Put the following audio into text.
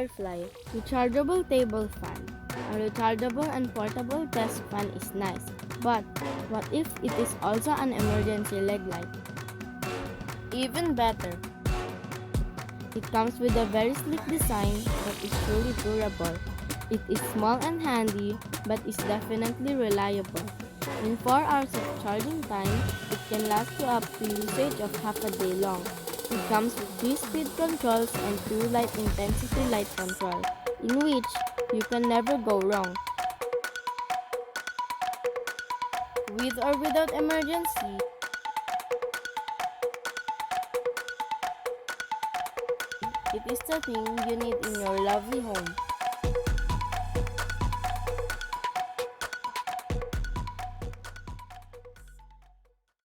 Firefly Rechargeable Table Fan. A rechargeable and portable desk fan is nice, but what if it is also an emergency leg light? Even better, it comes with a very sleek design that is truly durable. It is small and handy, but is definitely reliable. In 4 hours of charging time, it can last you up to usage of half a day long. It comes with 3 speed controls and 2 light intensity light control, in which you can never go wrong. With or without emergency, it is the thing you need in your lovely home.